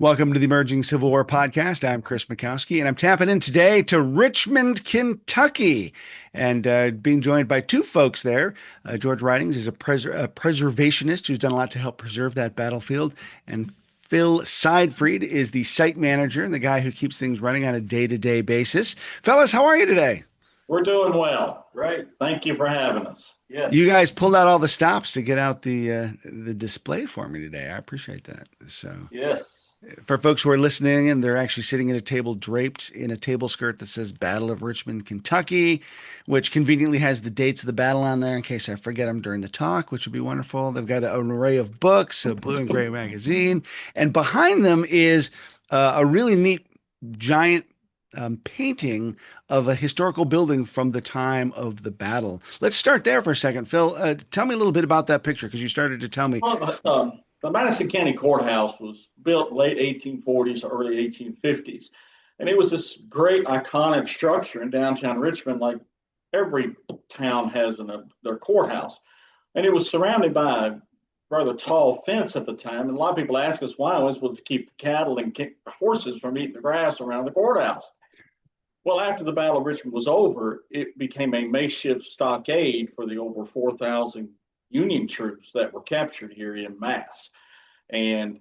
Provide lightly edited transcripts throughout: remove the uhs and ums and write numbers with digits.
Welcome to the Emerging Civil War podcast. I'm Chris Mikowski, and I'm tapping in today to Richmond, Kentucky, and being joined by two folks there. George Ridings is a preservationist who's done a lot to help preserve that battlefield, and Phil Seyfrit is the site manager and the guy who keeps things running on a day-to-day basis. Fellas, how are you today? We're doing well. Great. Thank you for having us. You Yes. guys pulled out all the stops to get out the display for me today. I appreciate that. So. Yes. For folks who are listening and they're actually sitting at a table draped in a table skirt that says Battle of Richmond, Kentucky, which conveniently has the dates of the battle on there in case I forget them during the talk, which would be wonderful. They've got an array of books, a blue and gray magazine, and behind them is a really neat giant painting of a historical building from the time of the battle. Let's start there for a second. Phil, tell me a little bit about that picture because you started to tell me. The Madison County Courthouse was built late 1840s, early 1850s. And it was this great iconic structure in downtown Richmond, like every town has in their courthouse. And it was surrounded by a rather tall fence at the time. And a lot of people ask us why. It was to keep the cattle and horses from eating the grass around the courthouse. Well, after the Battle of Richmond was over, it became a makeshift stockade for the over 4,000 Union troops that were captured here in mass. And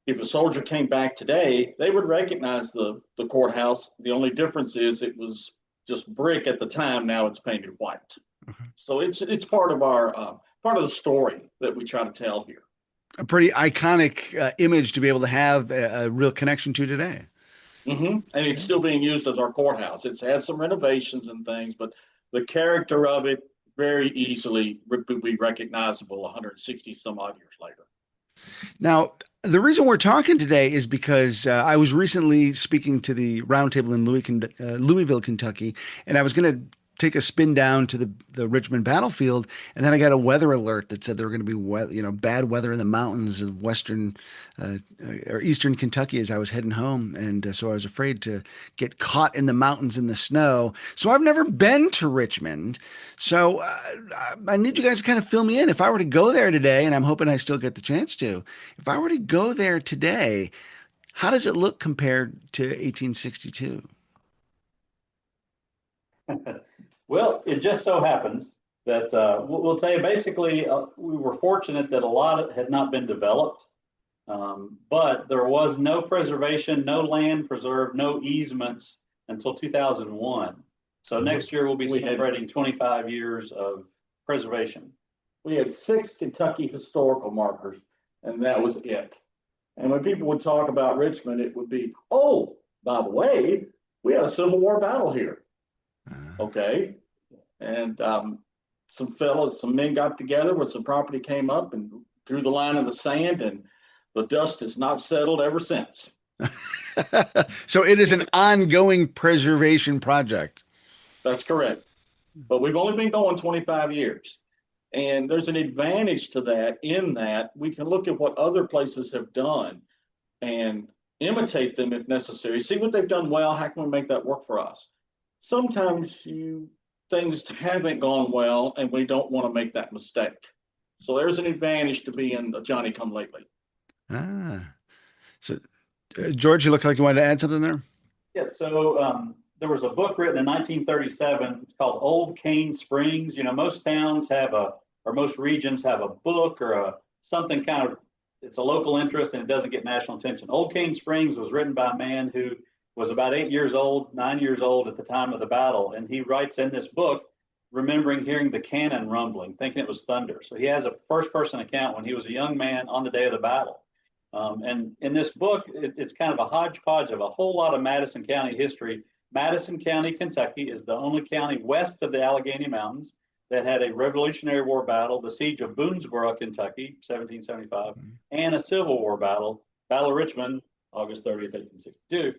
if a soldier came back today, they would recognize the courthouse. The only difference is it was just brick at the time. Now it's painted white. So it's part of our part of the story that we try to tell here. A pretty iconic image to be able to have a real connection to today. And it's still being used as our courthouse. It's had some renovations and things, but the character of it very easily would be recognizable 160 some odd years later. Now, the reason we're talking today is because I was recently speaking to the roundtable in Louisville, Kentucky, and I was going to take a spin down to the Richmond battlefield, and then I got a weather alert that said there were going to be bad weather in the mountains of western or eastern Kentucky as I was heading home, and so I was afraid to get caught in the mountains in the snow. So I've never been to Richmond, so I need you guys to kind of fill me in. If I were to go there today, and I'm hoping I still get the chance to, if I were to go there today, how does it look compared to 1862? Well, it just so happens that we'll tell you basically, we were fortunate that a lot had not been developed, but there was no preservation, no land preserved, no easements until 2001. So next year we'll be celebrating 25 years of preservation. We had 6 Kentucky historical markers, and that was it. And when people would talk about Richmond, it would be, oh, by the way, we had a Civil War battle here. Okay. And some men got together when some property came up and drew the line in the sand, and the dust has not settled ever since. So it is an ongoing preservation project. That's correct. But we've only been going 25 years. And there's an advantage to that in that we can look at what other places have done and imitate them if necessary. See what they've done well. How can we make that work for us? Sometimes things haven't gone well and we don't want to make that mistake. So there's an advantage to being a Johnny come lately. So George, you look like you wanted to add something there. Yeah, so there was a book written in 1937. It's called Old Cane Springs. You know, most towns have or most regions have a book or something kind of, it's a local interest and it doesn't get national attention. Old Cane Springs was written by a man who was about 8 years old, 9 years old at the time of the battle. And he writes in this book, remembering hearing the cannon rumbling, thinking it was thunder. So he has a first person account when he was a young man on the day of the battle. And in this book, it's kind of a hodgepodge of a whole lot of Madison County history. Madison County, Kentucky is the only county west of the Allegheny Mountains that had a Revolutionary War battle, the siege of Boonesboro, Kentucky, 1775, and a Civil War battle, Battle of Richmond, August 30th, 1862.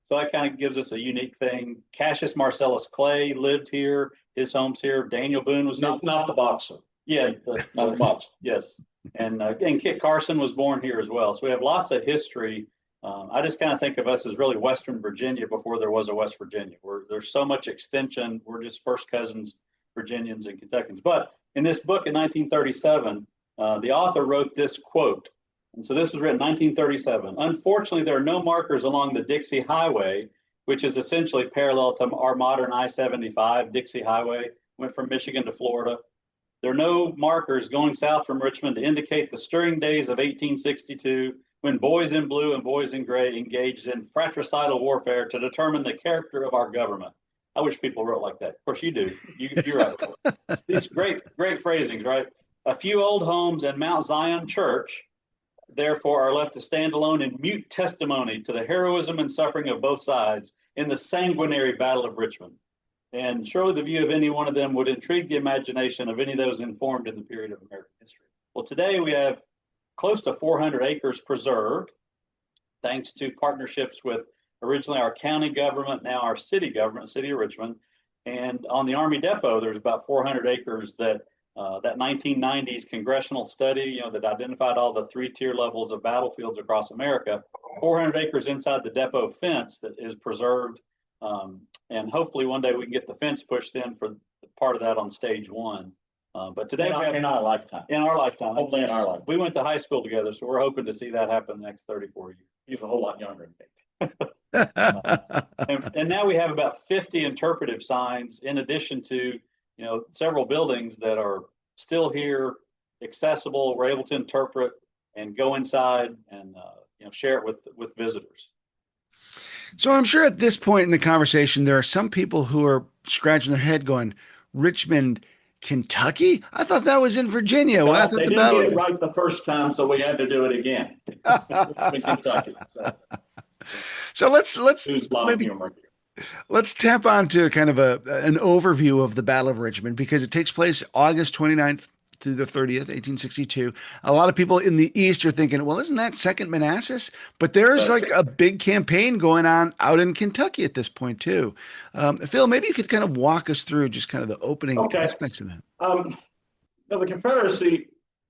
So that kind of gives us a unique thing. Cassius Marcellus Clay lived here. His home's here. Daniel Boone was not the boxer. Yeah, not the boxer. Yes, and Kit Carson was born here as well. So we have lots of history. I just kind of think of us as really Western Virginia before there was a West Virginia. There's so much extension. We're just first cousins, Virginians and Kentuckians. But in this book in 1937, the author wrote this quote: And so this was written 1937. Unfortunately, there are no markers along the Dixie Highway, which is essentially parallel to our modern I-75. Dixie Highway went from Michigan to Florida. There are no markers going south from Richmond to indicate the stirring days of 1862, when boys in blue and boys in gray engaged in fratricidal warfare to determine the character of our government. I wish people wrote like that. Of course, you do. You're right. These great phrasings, right? A few old homes and Mount Zion Church, therefore, are left to stand alone in mute testimony to the heroism and suffering of both sides in the sanguinary Battle of Richmond. And surely the view of any one of them would intrigue the imagination of any of those informed in the period of American history. Well, today we have close to 400 acres preserved, thanks to partnerships with originally our county government, now our city government, City of Richmond. And on the Army Depot, there's about 400 acres that 1990s congressional study, that identified all the 3-tier levels of battlefields across America, 400 acres inside the depot fence that is preserved. And hopefully one day we can get the fence pushed in for part of that on stage 1. But today in our lifetime. In our lifetime. Hopefully in our lifetime. We went to high school together, so we're hoping to see that happen the next 34 years. He's a whole lot younger than me. And now we have about 50 interpretive signs, in addition to several buildings that are still here, accessible. We're able to interpret and go inside and share it with visitors. So I'm sure at this point in the conversation, there are some people who are scratching their head going, Richmond, Kentucky? I thought that was in Virginia. Well, I thought they didn't get it right the first time, so we had to do it again. In Kentucky. So let's tap onto kind of an overview of the Battle of Richmond, because it takes place August 29th through the 30th, 1862. A lot of people in the East are thinking, well, isn't that Second Manassas? But there's like a big campaign going on out in Kentucky at this point too. Phil, maybe you could kind of walk us through just kind of the opening aspects of that. Now the Confederacy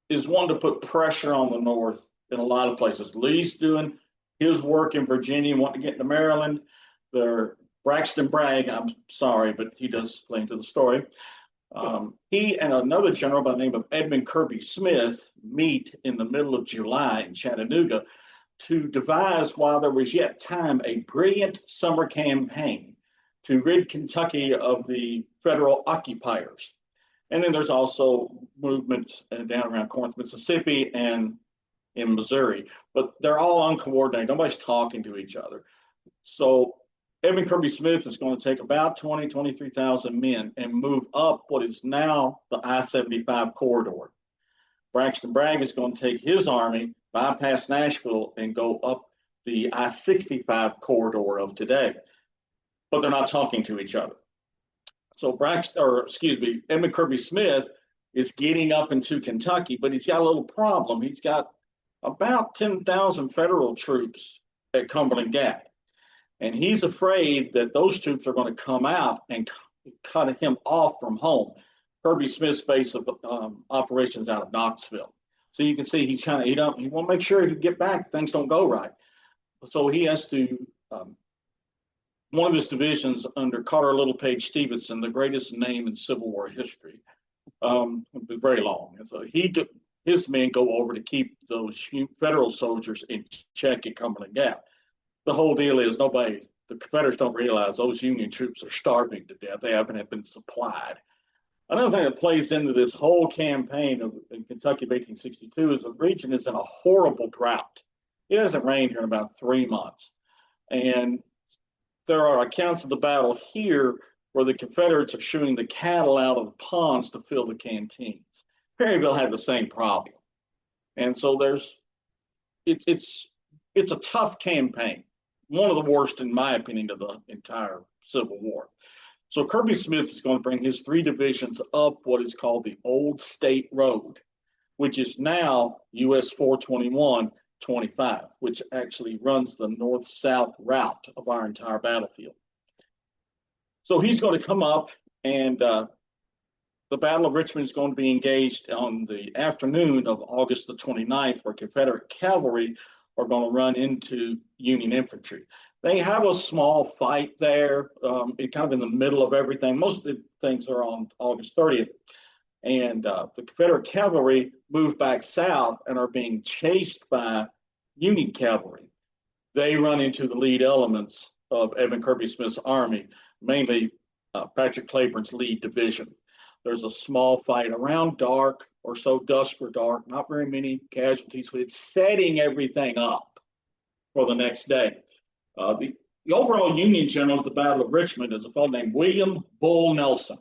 is one to put pressure on the North in a lot of places. Lee's doing his work in Virginia, wanting to get into Maryland. Braxton Bragg, I'm sorry, but he does play into the story. He and another general by the name of Edmund Kirby Smith meet in the middle of July in Chattanooga to devise, while there was yet time, a brilliant summer campaign to rid Kentucky of the federal occupiers. And then there's also movements down around Corinth, Mississippi, and in Missouri, but they're all uncoordinated. Nobody's talking to each other. So Edmund Kirby Smith is going to take about 23,000 men and move up what is now the I-75 corridor. Braxton Bragg is going to take his army, bypass Nashville, and go up the I-65 corridor of today. But they're not talking to each other. So Edmund Kirby Smith is getting up into Kentucky, but he's got a little problem. He's got about 10,000 federal troops at Cumberland Gap. And he's afraid that those troops are going to come out and cut him off from home. Kirby Smith's base of operations out of Knoxville. So you can see he want to make sure he can get back. Things don't go right. So he has to, one of his divisions under Carter Littlepage Stevenson, the greatest name in Civil War history, very long. And so his men go over to keep those federal soldiers in check at Cumberland Gap. The whole deal is the Confederates don't realize those Union troops are starving to death. They haven't been supplied. Another thing that plays into this whole campaign in Kentucky of 1862 is the region is in a horrible drought. It hasn't rained here in about 3 months. And there are accounts of the battle here where the Confederates are shooting the cattle out of the ponds to fill the canteens. Perryville had the same problem. And so it's a tough campaign. One of the worst, in my opinion, of the entire Civil War. So Kirby Smith is going to bring his 3 divisions up what is called the Old State Road, which is now US 421-25, which actually runs the north-south route of our entire battlefield. So he's going to come up, and the Battle of Richmond is going to be engaged on the afternoon of August the 29th, where Confederate cavalry are going to run into Union infantry. They have a small fight there, kind of in the middle of everything. Most of the things are on August 30th. And the Confederate cavalry moved back south and are being chased by Union cavalry. They run into the lead elements of Edmund Kirby Smith's army, mainly Patrick Cleburne's lead division. There's a small fight around dark or so, dusk or dark, not very many casualties, but it's setting everything up for the next day. The overall Union general at the Battle of Richmond is a fellow named William Bull Nelson.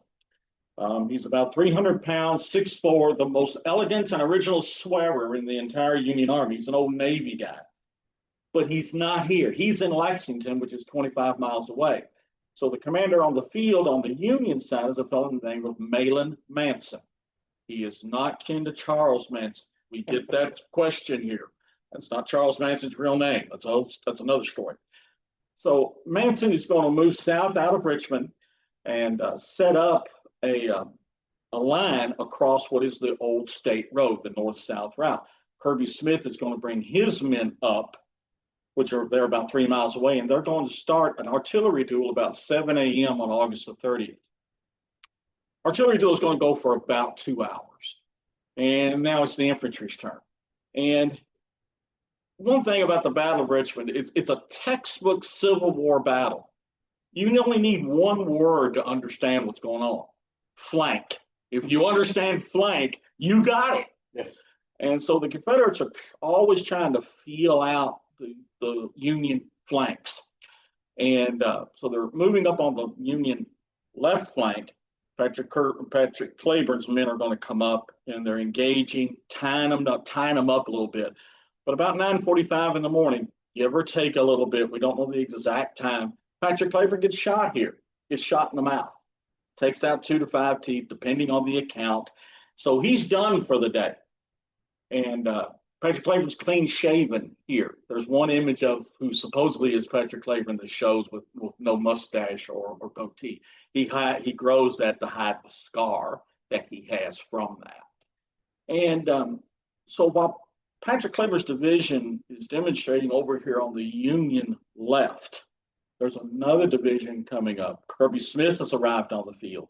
He's about 300 pounds, 6'4", the most elegant and original swearer in the entire Union Army. He's an old Navy guy. But he's not here. He's in Lexington, which is 25 miles away. So the commander on the field on the Union side is a fellow named Mahlon Manson. He is not kin to Charles Manson. We get that question here. That's not Charles Manson's real name. That's another story. So Manson is going to move south out of Richmond and set up a line across what is the old state road, the north-south route. Kirby Smith is going to bring his men up, which are there about 3 miles away, and they're going to start an artillery duel about 7 a.m. on August the 30th. Artillery duel is going to go for about 2 hours. And now it's the infantry's turn. And one thing about the Battle of Richmond, it's a textbook Civil War battle. You only need one word to understand what's going on: flank. If you understand flank, you got it. Yeah. And so the Confederates are always trying to feel out the Union flanks. And so they're moving up on the Union left flank. Patrick Cleburne's men are going to come up, and they're engaging, tying them up a little bit. But about 9:45 in the morning, give or take a little bit, we don't know the exact time, Patrick Cleburne gets shot here, gets shot in the mouth, takes out 2 to 5 teeth, depending on the account. So he's done for the day. And Patrick Cleburne's clean shaven here. There's one image of who supposedly is Patrick Cleburne that shows with no mustache or goatee. He grows that to hide the scar that he has from that. And so while Patrick Cleburne's division is demonstrating over here on the Union left, there's another division coming up. Kirby Smith has arrived on the field.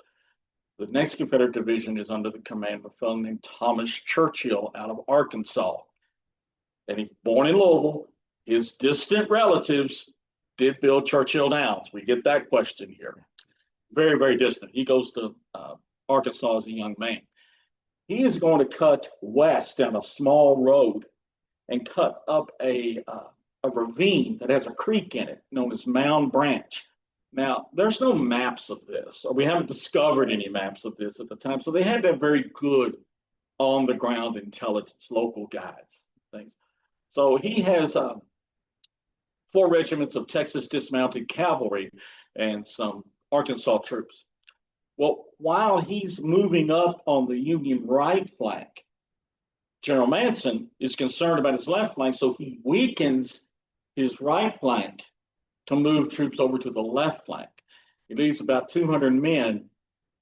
The next Confederate division is under the command of a fellow named Thomas Churchill out of Arkansas. And he's born in Louisville. His distant relatives did build Churchill Downs. We get that question here. Very, very distant. He goes to Arkansas as a young man. He is going to cut west down a small road and cut up a ravine that has a creek in it known as Mound Branch. Now, there's no maps of this, or we haven't discovered any maps of this at the time. So they had to have very good on-the-ground intelligence, local guides, things. So he has 4 regiments of Texas dismounted cavalry and some Arkansas troops. Well, while he's moving up on the Union right flank, General Manson is concerned about his left flank, so he weakens his right flank to move troops over to the left flank. He leaves about 200 men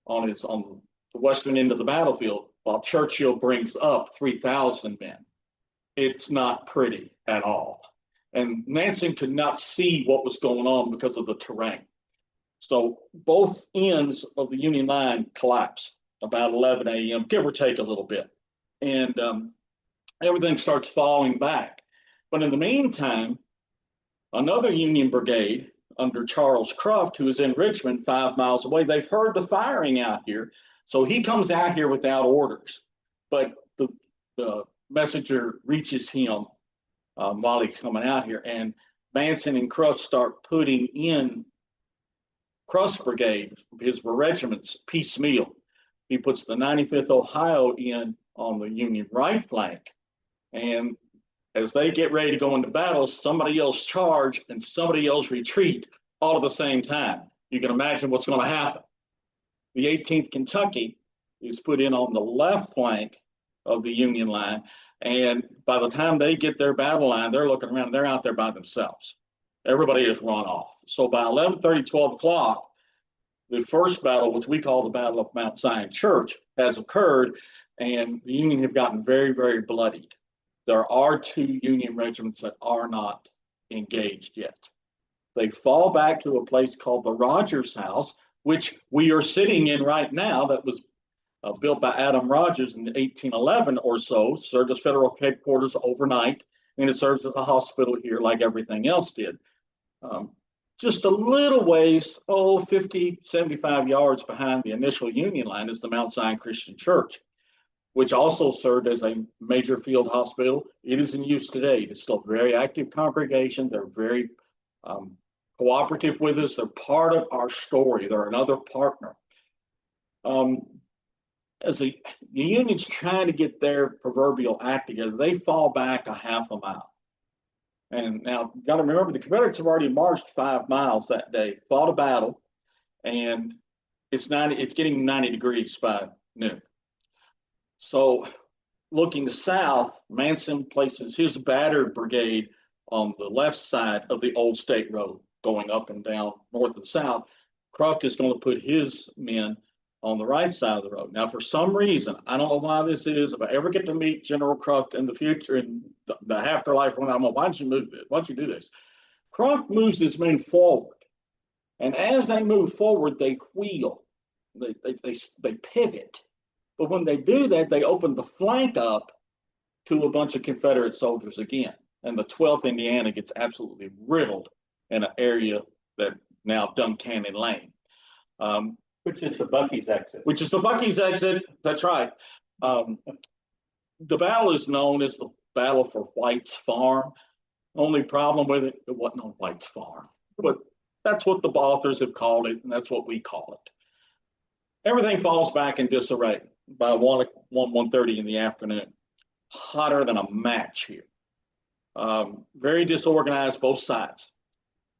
on the western end of the battlefield, while Churchill brings up 3,000 men. It's not pretty at all. And Manson could not see what was going on because of the terrain. So both ends of the Union line collapse about 11 a.m., give or take a little bit. And everything starts falling back. But in the meantime, another Union brigade under Charles Cruft, who is in Richmond 5 miles away, they've heard the firing out here. So he comes out here without orders. But the messenger reaches him while he's coming out here. And Manson and Cruft start putting in Cruft's brigade, his regiments, piecemeal. He puts the 95th Ohio in on the Union right flank. And as they get ready to go into battle, somebody else charge and somebody else retreat all at the same time. You can imagine what's going to happen. The 18th Kentucky is put in on the left flank of the Union line. And by the time they get their battle line, they're looking around, they're out there by themselves. Everybody has run off. So by 11:30, 12 o'clock, the first battle, which we call the Battle of Mount Zion Church, has occurred, and the Union have gotten very, very bloodied. There are 2 Union regiments that are not engaged yet. They fall back to a place called the Rogers House, which we are sitting in right now, that was built by Adam Rogers in 1811 or so, served as federal headquarters overnight, and it serves as a hospital here like everything else did. Just a little ways, 50, 75 yards behind the initial Union line is the Mount Zion Christian Church, which also served as a major field hospital. It is in use today. It's still a very active congregation. They're very cooperative with us. They're part of our story. They're another partner. As the Union's trying to get their proverbial act together, they fall back a half a mile. And now, you got to remember, the Confederates have already marched 5 miles that day, fought a battle, and it's getting 90 degrees by noon. So, looking south, Manson places his battered brigade on the left side of the old state road, going up and down, north and south. Cruft is going to put his men on the right side of the road. Now, for some reason, I don't know why this is. If I ever get to meet General Cruft in the future, in the afterlife, when I'm like, why don't you move this? Why don't you do this? Cruft moves his men forward. And as they move forward, they wheel. They pivot. But when they do that, they open the flank up to a bunch of Confederate soldiers again. And the 12th Indiana gets absolutely riddled in an area that now Duncannon Lane. Which is the Bucky's exit. Which is the Bucky's exit. That's right. The battle is known as the Battle for White's Farm. Only problem with it wasn't on White's Farm. But that's what the authors have called it, and that's what we call it. Everything falls back in disarray by 1:30 in the afternoon. Hotter than a match here. Very disorganized, both sides.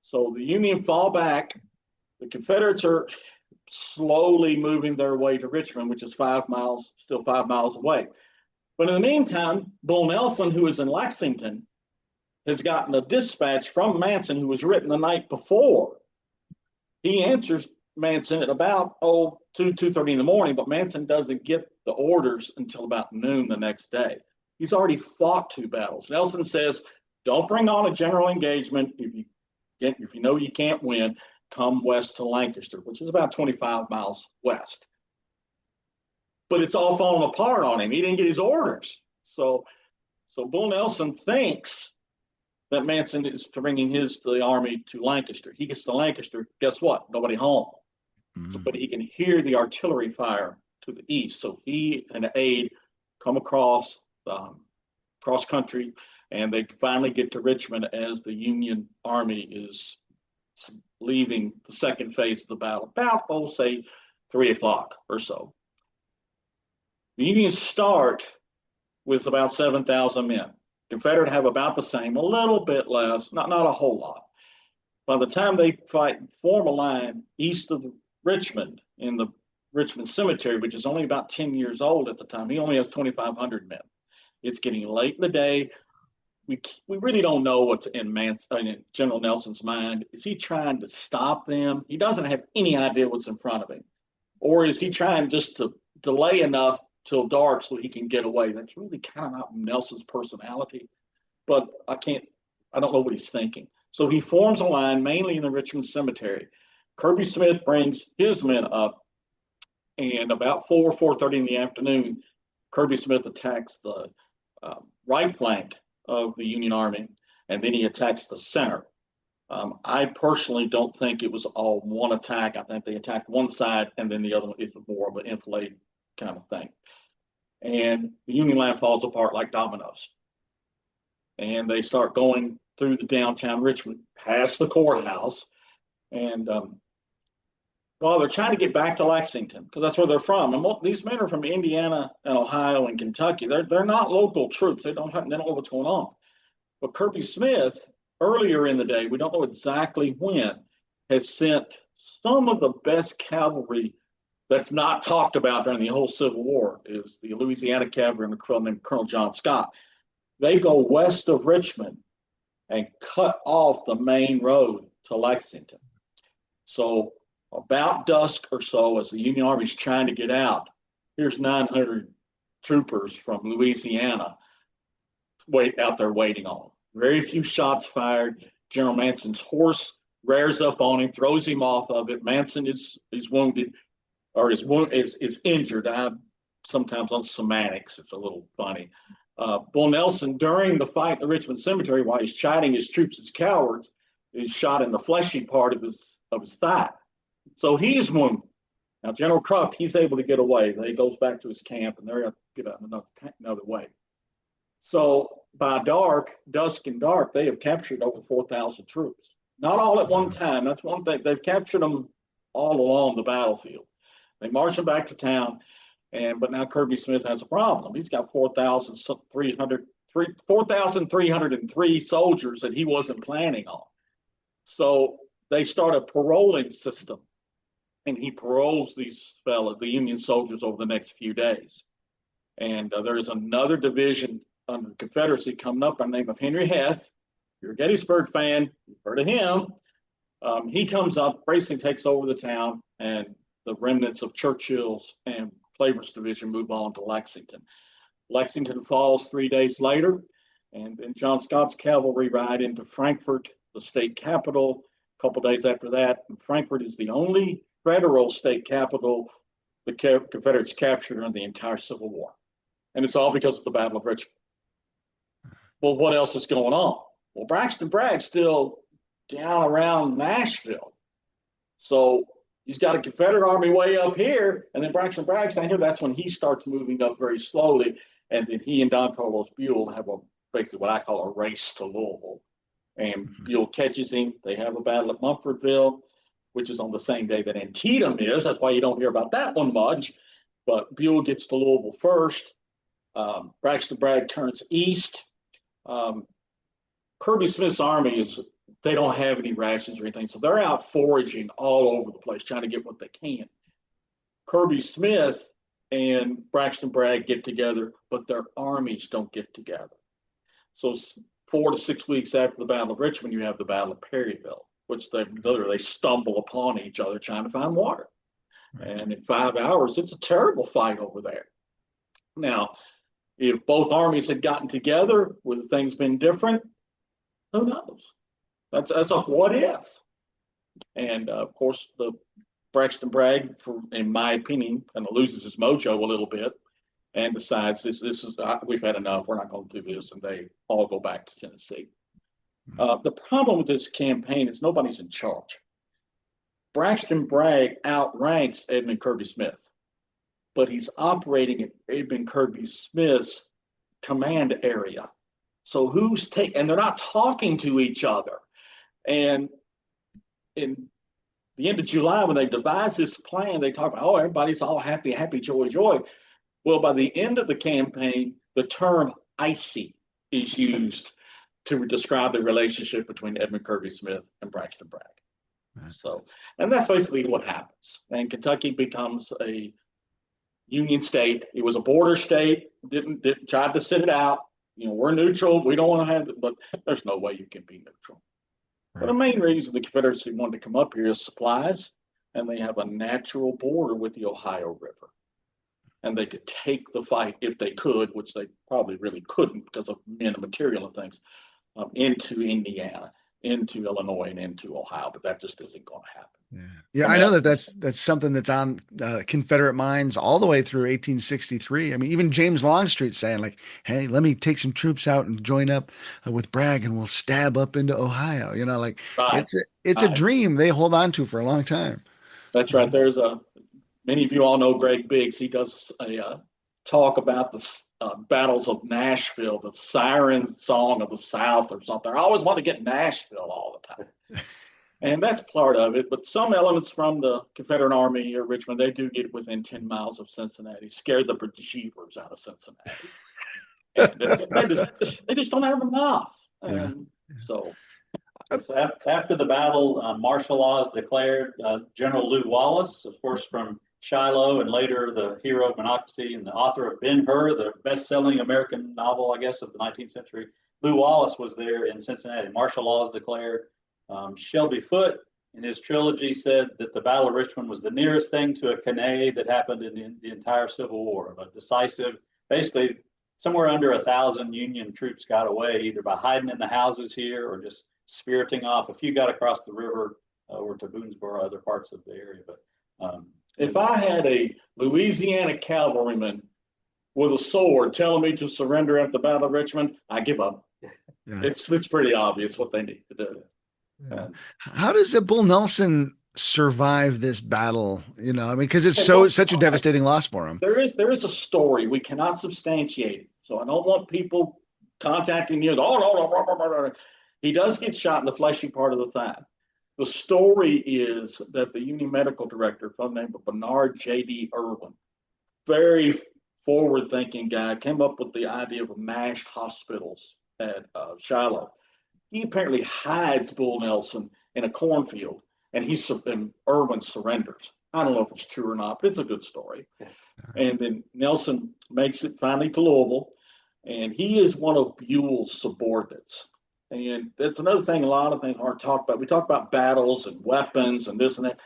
So the Union fall back. The Confederates are slowly moving their way to Richmond, which is 5 miles, still 5 miles away. But in the meantime, Bull Nelson, who is in Lexington, has gotten a dispatch from Manson, who was written the night before. He answers Manson at about 2:30 in the morning, but Manson doesn't get the orders until about noon the next day. He's already fought 2 battles. Nelson says, don't bring on a general engagement. If you know you can't win, come west to Lancaster, which is about 25 miles west. But it's all falling apart on him. He didn't get his orders. So Bull Nelson thinks that Manson is bringing the army to Lancaster. He gets to Lancaster, guess what? Nobody home. But he can hear the artillery fire to the east. So he and an aide come across country, and they finally get to Richmond as the Union Army is leaving the second phase of the battle, about, say, 3 o'clock or so. The Unions start with about 7,000 men. Confederate have about the same, a little bit less, not a whole lot. By the time they form a line east of Richmond in the Richmond Cemetery, which is only about 10 years old at the time, he only has 2,500 men. It's getting late in the day. We really don't know what's in General Nelson's mind. Is he trying to stop them? He doesn't have any idea what's in front of him. Or is he trying just to delay enough till dark so he can get away? That's really kind of not Nelson's personality. But I don't know what he's thinking. So he forms a line mainly in the Richmond Cemetery. Kirby Smith brings his men up, and about 4:30 in the afternoon, Kirby Smith attacks the right flank of the Union Army, and then he attacks the center. I personally don't think it was all one attack. I think they attacked one side, and then the other one is more of an enfilade kind of thing. And the Union line falls apart like dominoes. And they start going through the downtown Richmond, past the courthouse, and they're trying to get back to Lexington because that's where they're from. And these men are from Indiana and Ohio and Kentucky. They're not local troops. They don't know what's going on. But Kirby Smith, earlier in the day, we don't know exactly when, has sent some of the best cavalry that's not talked about during the whole Civil War, is the Louisiana cavalry and a colonel named Colonel John Scott. They go west of Richmond and cut off the main road to Lexington. So about dusk or so, as the Union Army is trying to get out, here's 900 troopers from Louisiana out there waiting on them. Very few shots fired. General Manson's horse rears up on him, throws him off of it. Manson is wounded, or is injured. I sometimes on semantics. It's a little funny. Bull Nelson, during the fight in the Richmond Cemetery, while he's chiding his troops as cowards, is shot in the fleshy part of his thigh. So he's wounded. Now, General Croft, he's able to get away. He goes back to his camp, and they're going to get out another way. So by dusk and dark, they have captured over 4,000 troops. Not all at one time. That's one thing. They've captured them all along the battlefield. They march them back to town, but now Kirby Smith has a problem. He's got 4,303 soldiers that he wasn't planning on. So they start a paroling system, and he paroles the Union soldiers over the next few days. And there is another division under the Confederacy coming up by the name of Henry Heth. If you're a Gettysburg fan, you've heard of him. He comes up, basically takes over the town, and the remnants of Churchill's and Claiborne's division move on to Lexington. Lexington falls 3 days later, and then John Scott's cavalry ride into Frankfort, the state capital, a couple days after that. And Frankfort is the only federal state capital the Confederates captured during the entire Civil War. And it's all because of the Battle of Richmond. Well, what else is going on? Well, Braxton Bragg's still down around Nashville. So he's got a Confederate army way up here, and then Braxton Bragg's down here. That's when he starts moving up very slowly. And then he and Don Carlos Buell have basically what I call a race to Louisville. And Buell catches him. They have a battle at Mumfordville, which is on the same day that Antietam is. That's why you don't hear about that one much. But Buell gets to Louisville first. Braxton Bragg turns east. Kirby Smith's army they don't have any rations or anything, so they're out foraging all over the place, trying to get what they can. Kirby Smith and Braxton Bragg get together, but their armies don't get together. So 4 to 6 weeks after the Battle of Richmond, you have the Battle of Perryville, which they stumble upon each other trying to find water. And in 5 hours, it's a terrible fight over there. Now, if both armies had gotten together, would things been different? Who knows? That's a what if. And of course, the Braxton Bragg, in my opinion, kind of loses his mojo a little bit and decides we've had enough. We're not going to do this, and they all go back to Tennessee. The problem with this campaign is nobody's in charge. Braxton Bragg outranks Edmund Kirby Smith, but he's operating at Edmund Kirby Smith's command area. So and they're not talking to each other. And in the end of July, when they devise this plan, they talk about, everybody's all happy, happy, joy, joy. Well, by the end of the campaign, the term icy is used to describe the relationship between Edmund Kirby Smith and Braxton Bragg. So, and that's basically what happens. And Kentucky becomes a Union state. It was a border state, didn't tried to sit it out. We're neutral. We don't want to have it, but there's no way you can be neutral. Right. But the main reason the Confederacy wanted to come up here is supplies, and they have a natural border with the Ohio River. And they could take the fight if they could, which they probably really couldn't because of men and material and things, into Indiana, into Illinois, and into Ohio. But that just isn't going to happen. Yeah, I know that's something that's on Confederate minds all the way through 1863. I mean, even James Longstreet saying like, "Hey, let me take some troops out and join up with Bragg, and we'll stab up into Ohio." Right. It's a dream they hold on to for a long time. That's right. There's many of you all know Greg Biggs. He does a talk about the battles of Nashville, the siren song of the South or something. I always want to get Nashville all the time. And that's part of it. But some elements from the Confederate Army or Richmond, they do get within 10 miles of Cincinnati, scare the bejeebers out of Cincinnati. And they just don't have enough. So after the battle, martial law is declared. General Lew Wallace, of course, from Shiloh, and later the hero of Monocacy and the author of Ben-Hur, the best-selling American novel, I guess, of the 19th century. Lew Wallace was there in Cincinnati. Martial law is declared. Shelby Foote, in his trilogy, said that the Battle of Richmond was the nearest thing to a Cannae that happened in the entire Civil War. A decisive, basically, somewhere under 1,000 Union troops got away, either by hiding in the houses here or just spiriting off. A few got across the river or to Boonesboro, other parts of the area. But if I had a Louisiana cavalryman with a sword telling me to surrender at the Battle of Richmond, I give up. Yeah. It's pretty obvious what they need to do. Yeah. How does Bull Nelson survive this battle? I mean, because it's Okay, well, such a all right. devastating loss for him. There is a story. We cannot substantiate it. So I don't want people contacting you. Oh, no, no, no, no, no. He does get shot in the fleshy part of the thigh. The story is that the Union medical director, a fellow named Bernard J.D. Irwin, very forward-thinking guy, came up with the idea of MASH hospitals at Shiloh. He apparently hides Bull Nelson in a cornfield, and Irwin surrenders. I don't know if it's true or not, but it's a good story. And then Nelson makes it finally to Louisville, and he is one of Buell's subordinates. And that's another thing, a lot of things aren't talked about. We talk about battles and weapons and this and that.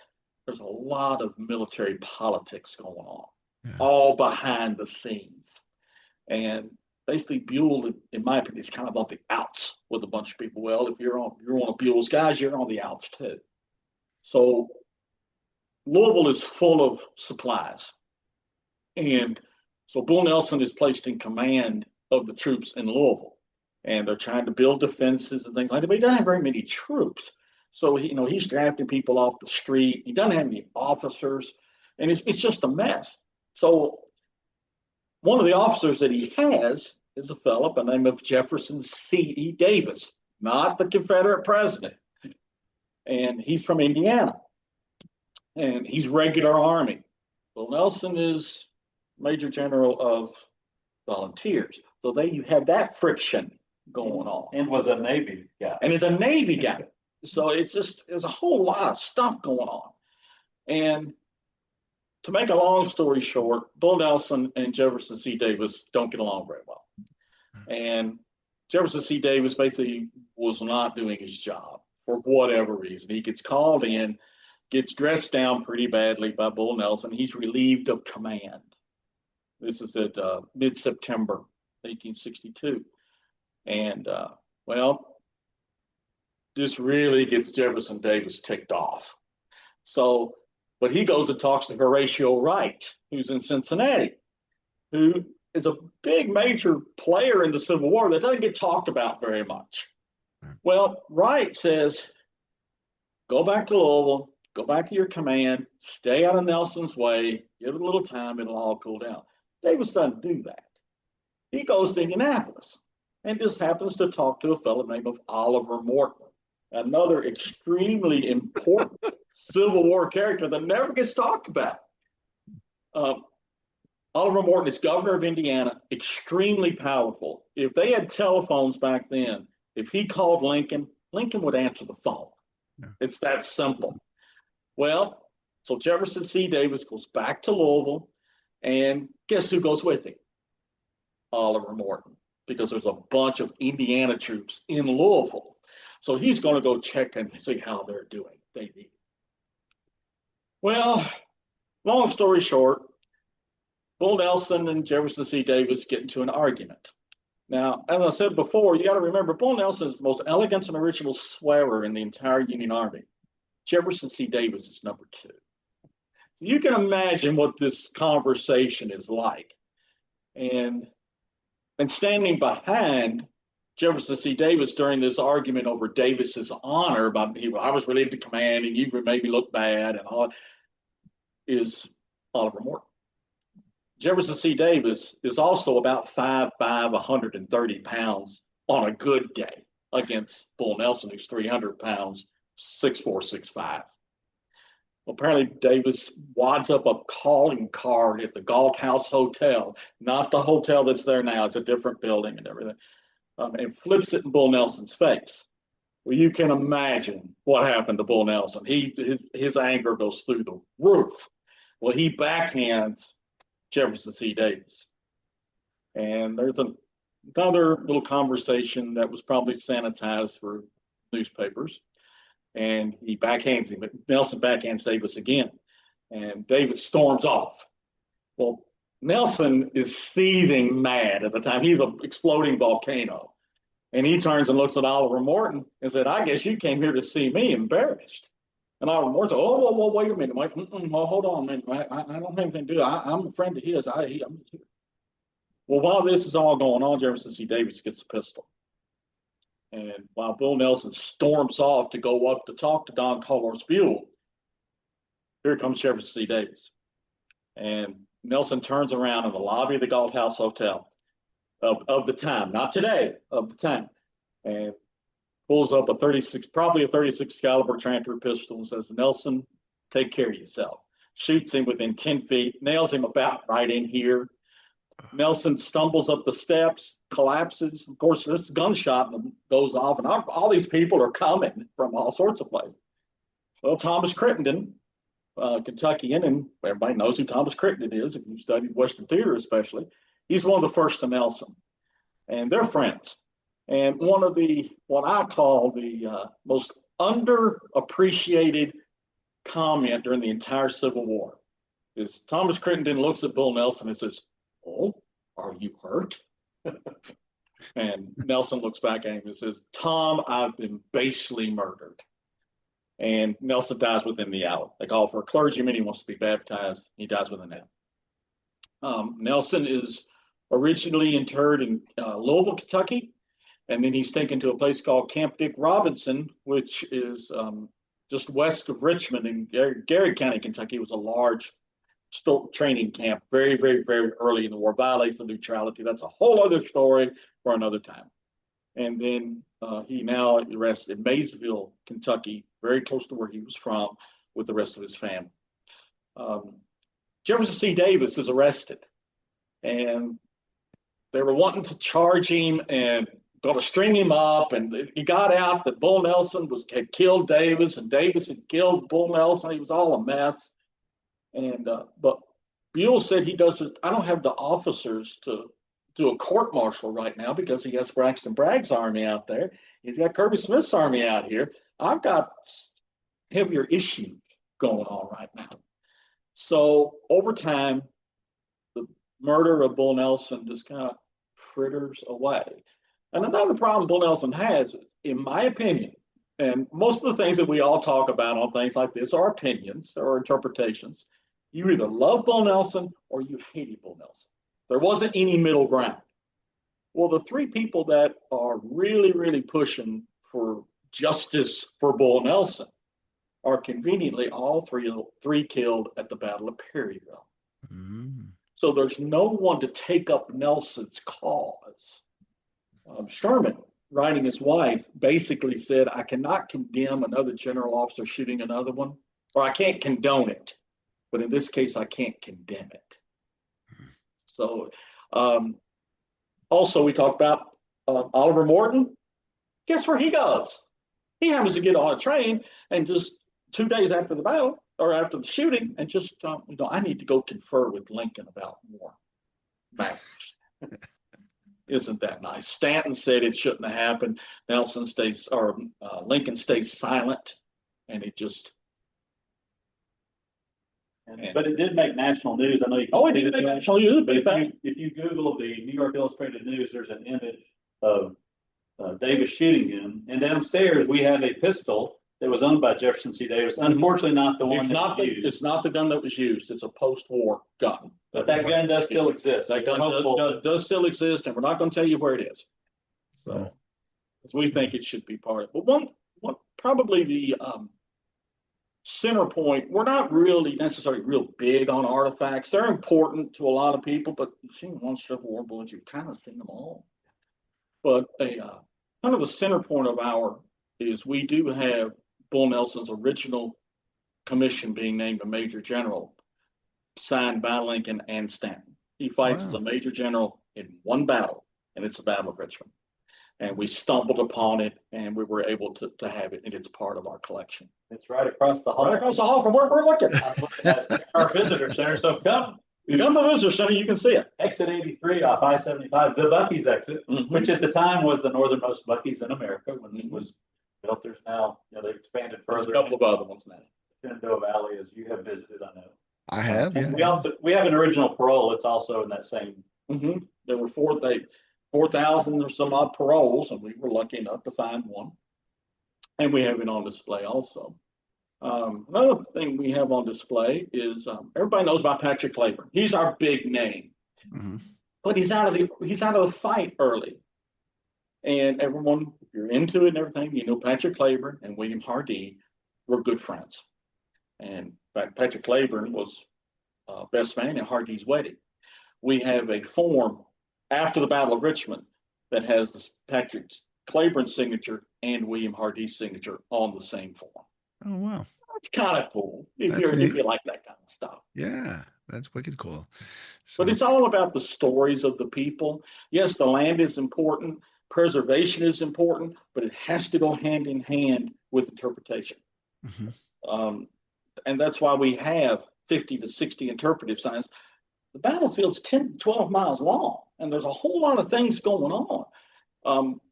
There's a lot of military politics going on, all behind the scenes. And basically Buell, in my opinion, is kind of on the outs with a bunch of people. Well, if you're one of Buell's guys, you're on the outs too. So Louisville is full of supplies. And so Bull Nelson is placed in command of the troops in Louisville. And they're trying to build defenses and things like that, but he doesn't have very many troops. So he's drafting people off the street. He doesn't have any officers, and it's just a mess. So one of the officers that he has is a fellow by the name of Jefferson C. Davis, not the Confederate president. And he's from Indiana. And he's regular Army. Well, Nelson is Major General of Volunteers. So you have that friction going on. And was a Navy guy. And is a Navy guy. So there's a whole lot of stuff going on. And to make a long story short, Bull Nelson and Jefferson C. Davis don't get along very well. And Jefferson C. Davis basically was not doing his job for whatever reason. He gets called in, gets dressed down pretty badly by Bull Nelson. He's relieved of command. This is at mid-September 1862. And, this really gets Jefferson Davis ticked off. So, but he goes and talks to Horatio Wright, who's in Cincinnati, who is a big major player in the Civil War that doesn't get talked about very much. Well, Wright says, go back to Louisville, go back to your command, stay out of Nelson's way, give it a little time, it'll all cool down. Davis doesn't do that. He goes to Indianapolis and just happens to talk to a fellow named Oliver Morton, another extremely important Civil War character that never gets talked about. Oliver Morton is governor of Indiana, extremely powerful. If they had telephones back then, if he called Lincoln, Lincoln would answer the phone. Yeah. It's that simple. Well, so Jefferson C. Davis goes back to Louisville, and guess who goes with him? Oliver Morton, because there's a bunch of Indiana troops in Louisville. So he's going to go check and see how they're doing. They need. Well, long story short, Bull Nelson and Jefferson C. Davis get into an argument. Now, as I said before, you got to remember, Bull Nelson is the most elegant and original swearer in the entire Union Army. Jefferson C. Davis is number 2. So you can imagine what this conversation is like. And standing behind Jefferson C. Davis during this argument over Davis's honor about I was relieved of command and you made me look bad and all, is Oliver Morton. Jefferson C. Davis is also about 5'5", 130 pounds on a good day against Bull Nelson, who's 300 pounds, 6'4", 6'5". Well, apparently Davis wads up a calling card at the Galt House Hotel, not the hotel that's there now. It's a different building and everything, and flips it in Bull Nelson's face. Well, you can imagine what happened to Bull Nelson. His anger goes through the roof. Well, he backhands Jefferson C. Davis. And there's another little conversation that was probably sanitized for newspapers. And he backhands him. Nelson backhands Davis again. And Davis storms off. Well, Nelson is seething mad at the time. He's an exploding volcano. And he turns and looks at Oliver Morton and said, I guess you came here to see me embarrassed. And Oliver Morton said, oh, wait a minute, Mike. Well, hold on a minute. I don't have anything to do. I'm a friend of his. I'm here. Well, while this is all going on, Jefferson C. Davis gets a pistol. And while Bill Nelson storms off to go up to talk to Don Color's Buell, here comes Jefferson C. Davis. And Nelson turns around in the lobby of the Galt House Hotel of the time, not today, of the time, and pulls up a 36, probably a 36 caliber Tranter pistol and says, Nelson, take care of yourself. Shoots him within 10 feet, nails him about right in here. Nelson stumbles up the steps, collapses. Of course, this gunshot goes off, and all these people are coming from all sorts of places. Well, Thomas Crittenden, Kentuckian, and everybody knows who Thomas Crittenden is if you've studied Western theater especially. He's one of the first to Nelson, and they're friends. And one of the, what I call the most underappreciated comment during the entire Civil War is Thomas Crittenden looks at Bill Nelson and says, "Oh, are you hurt?" And Nelson looks back at him and says, "Tom, I've been basely murdered." And Nelson dies within the hour. They call for a clergyman. He wants to be baptized. He dies within an hour. Nelson is originally interred in Louisville, Kentucky. And then he's taken to a place called Camp Dick Robinson, which is just west of Richmond in Gary County, Kentucky. It was a large training camp very, very, very early in the war. Violates the neutrality. That's a whole other story for another time. And then he now rests in Maysville, Kentucky, very close to where he was from, with the rest of his family. Jefferson C. Davis is arrested, and they were wanting to charge him and going to string him up, and he got out that Bull Nelson had killed Davis, and Davis had killed Bull Nelson. He was all a mess. And but Buell said he doesn't. I don't have the officers to do a court martial right now because he has Braxton Bragg's army out there. He's got Kirby Smith's army out here. I've got heavier issues going on right now. So over time, the murder of Bull Nelson just kind of fritters away. And another problem Bull Nelson has, in my opinion, and most of the things that we all talk about on things like this are opinions or interpretations. You either love Bull Nelson or you hated Bull Nelson. There wasn't any middle ground. Well, the three people that are really, really pushing for justice for Bull Nelson are conveniently all three killed at the Battle of Perryville. Mm. So there's no one to take up Nelson's cause. Sherman, writing his wife, basically said, I cannot condemn another general officer shooting another one, or I can't condone it. But in this case, I can't condemn it. So also we talked about Oliver Morton. Guess where he goes? He happens to get on a train and just 2 days after the battle or after the shooting and just, I need to go confer with Lincoln about war matters. Isn't that nice? Stanton said it shouldn't have happened. Lincoln stays silent, and it just. But it did make national news. I know you. Oh, it did make national news. But if you Google the New York Illustrated News, there's an image of Davis shooting him, and downstairs we have a pistol that was owned by Jefferson C. Davis. Unfortunately, not the one It's not the gun that was used. It's a post-war gun. But that gun does still exist. That gun does still exist, and we're not going to tell you where it is. So we think it should be part of it. But one probably the center point, we're not really necessarily real big on artifacts. They're important to a lot of people, but you've seen one Civil War bullet, you've kind of seen them all. But kind of the center point of our is we do have Bull Nelson's original commission being named a major general, signed by Lincoln and Stanton. He fights as a major general in one battle, and it's the Battle of Richmond. And we stumbled upon it, and we were able to have it, and it's part of our collection. It's right across the hall. Right across the hall from where we're looking. I'm looking at our visitor center. So come to the visitor center, you can see it. Exit 83 off I-75, the Buc-ee's exit, which at the time was the northernmost Buc-ee's in America when it was built. There's now, they've expanded further. There's a couple of other ones now. Shenandoah Valley, as you have visited, I know. I have. And we have an original parole. It's also in that same. There were 4,000 or some odd paroles, and we were lucky enough to find one. And we have it on display also. Another thing we have on display is everybody knows about Patrick Claiborne. He's our big name. but he's out of the fight early. And everyone, if you're into it and everything, you know Patrick Cleburne and William Hardee were good friends. And in fact, Patrick Cleburne was best man at Hardee's wedding. We have a form after the Battle of Richmond that has this Patrick Cleburne signature and William Hardee's signature on the same form. Oh, wow. That's kind of cool That's if neat. you like that kind of stuff. Yeah, that's wicked cool. But So, it's all about the stories of the people. Yes, the land is important, preservation is important, but it has to go hand in hand with interpretation. mhm. Um, and that's why we have 50 to 60 interpretive signs. The battlefield's 10 to 12 miles long, and there's a whole lot of things going on.